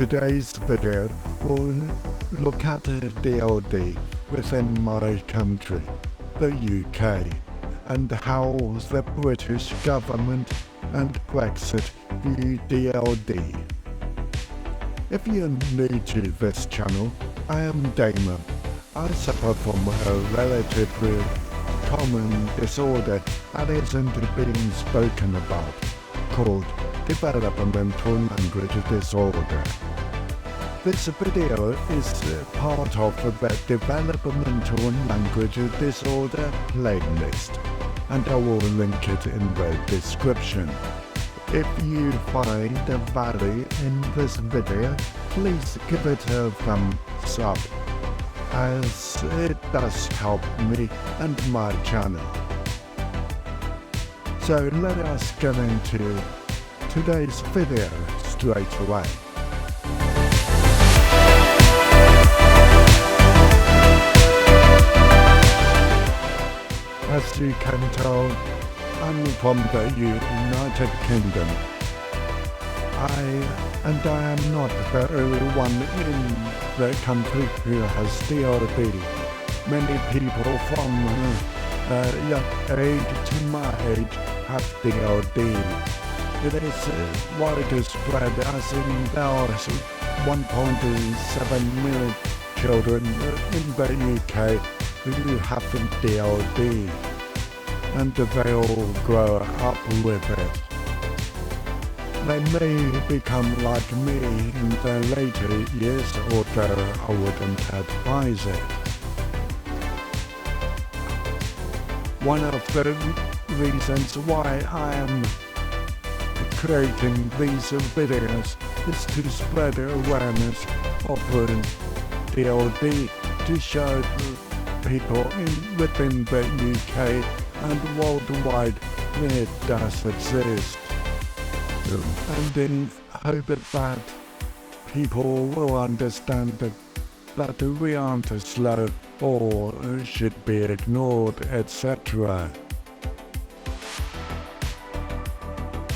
Today's video will look at the DLD within my country, the UK, and how the British government and Brexit view DLD. If you're new to this channel, I am Damon. I suffer from a relatively common disorder that isn't being spoken about, called Developmental Language Disorder. This video is part of the Developmental Language Disorder playlist, and I will link it in the description. If you find a value in this video, please give it a thumbs up, as it does help me and my channel. So let us get into today's video straight away. As you can tell, I'm from the United Kingdom. I am not the only one in the country who has DLD. Many people from young age to my age have DLD. It is widespread, as in there are 1.7 million children in the UK who have DLD, and they all grow up with it. They may become like me in their later years, although I wouldn't advise it. One of the reasons why I am creating these videos is to spread awareness of DLD, to show people within the UK and worldwide it does exist, and in hope that people will understand that we aren't slow or should be ignored, etc.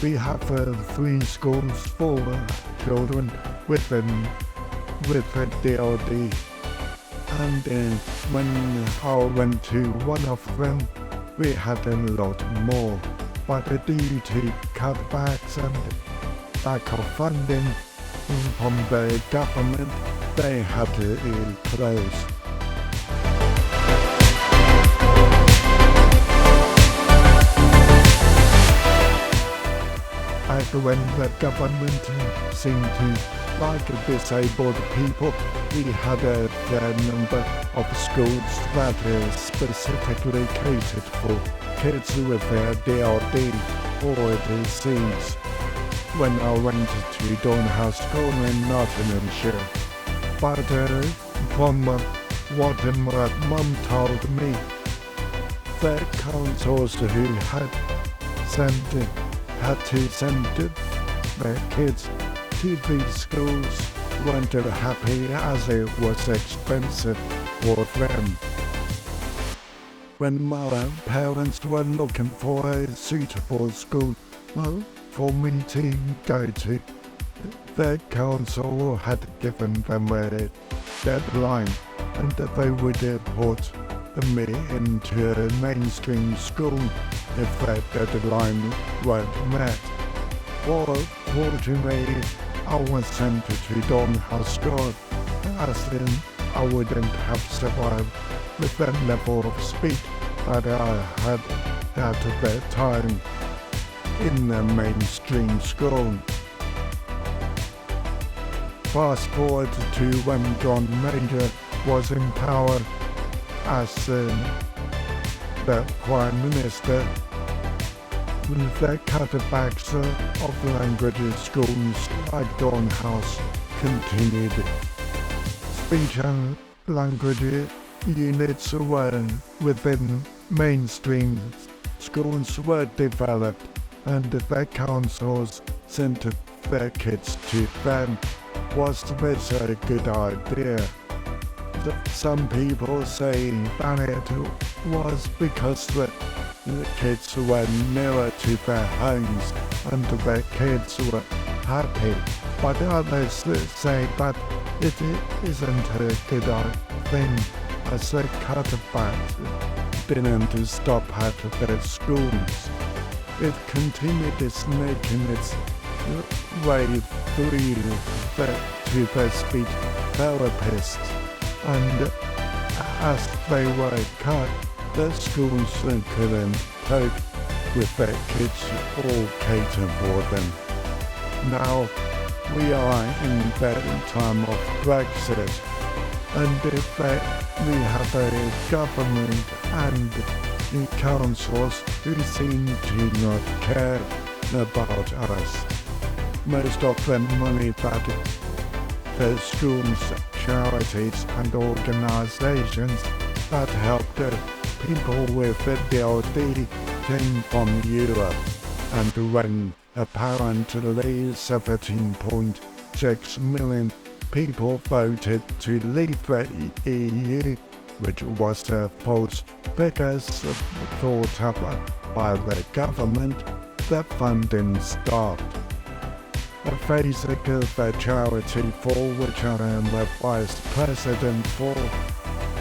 We have 3 schools for children with DLD, and when I went to one of them, we had a lot more, but due to cutbacks and lack of funding from the government, they had to close. And when the government seemed to like disabled people, we had a fair number of schools that specifically catered for kids with DLD, or it seems. When I went to Dornhouse School in Nottinghamshire, but from what my mum told me, the councils who had to send their kids to these schools weren't happy, as it was expensive for them. When my parents were looking for a suitable school for me to go to, the council had given them a deadline, and that they would put me into a mainstream school if that deadline weren't met. Fortunately, I was sent to Dornhouse School, as in I wouldn't have survived with the level of speed that I had at that time in the mainstream school. Fast forward to when John Major was in power as the Prime Minister. The cutbacks of language schools like Dornhouse continued. Speech and language units within mainstream schools were developed, and the councils sent their kids to them. Was this a good idea? Some people say that it was because the kids were nearer to their homes and the kids were happy but others say that it isn't a good thing, as the cutbacks didn't stop at their schools. It continued making its way through to the speech therapists, and as they were cut, the schools couldn't cope with their kids or cater for them. Now we are in the time of Brexit, and we have a government and councils who seem to not care about us. Most of the money that the schools, charities and organizations that help the people with the DLD came from Europe, and when apparently 17.6 million people voted to leave the EU, which was the false figures thought up by the government, the funding stopped. Basically, the charity for which I am the vice president for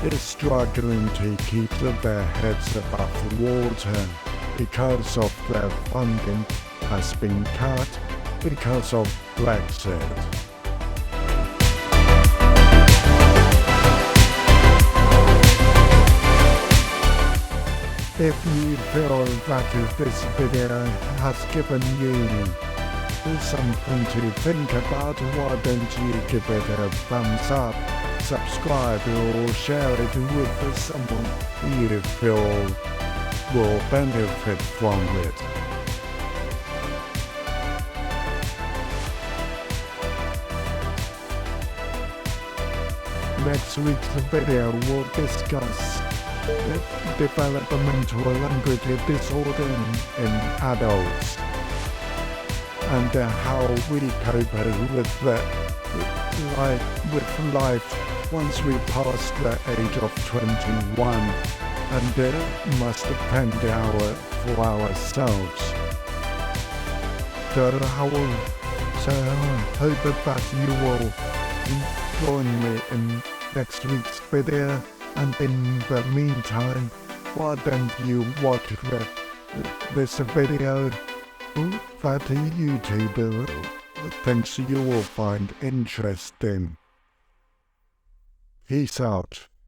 is struggling to keep their heads above water because of their funding has been cut because of Brexit. If you feel that this video has given you something to think about, why don't you give it a thumbs up, subscribe or share it with someone you feel will benefit from it. Next week's video will discuss developmental language disorder in adults, and how we cope with life once we pass the age of 21 and must depend for ourselves. So I hope that you will join me in next week's video, and in the meantime, why don't you watch this video that YouTube thinks you will find interesting. Peace out.